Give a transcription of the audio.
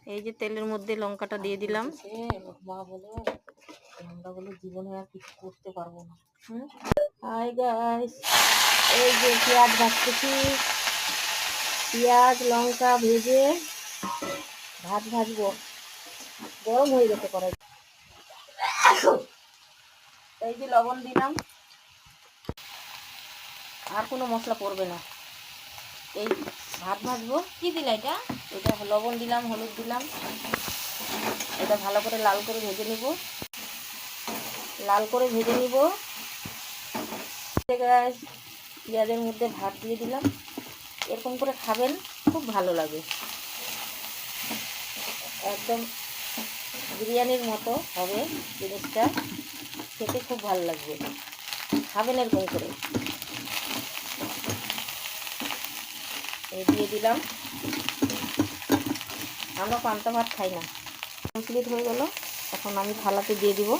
এই যে তেলের মধ্যে লঙ্কাটা দিয়ে দিলাম। মা বলে আমরা বলে জীবনে আর কিছু করতে পারবো না। হাই গাইস, এই যে পেঁয়াজ ভাজতেছি। পেঁয়াজ লঙ্কা ভেজে ভাত ভাজবো। গরম হয়ে গেছে কড়াই। এই যে লবণ দিলাম, আর কোনো মশলা পড়বে না। এই ভাত ভাজবো। কি দিলা এটা? এটা লবণ দিলাম, হলুদ দিলাম। এটা ভালো করে লাল করে ভেজে নিব। লাল করে ভেজে নিব। পেঁয়াজের মধ্যে ভাত দিয়ে দিলাম। এরকম করে খাবেন, খুব ভালো লাগে। একদম বিরিয়ানির মতো হবে জিনিসটা, খেতে খুব ভালো লাগবে। খাবেন এরকম করে। এই দিয়ে দিলাম। আমরা পান্তা ভাত খাই না। কমপ্লিট হয়ে গেল। এখন আমি থালাতে দিয়ে দিব।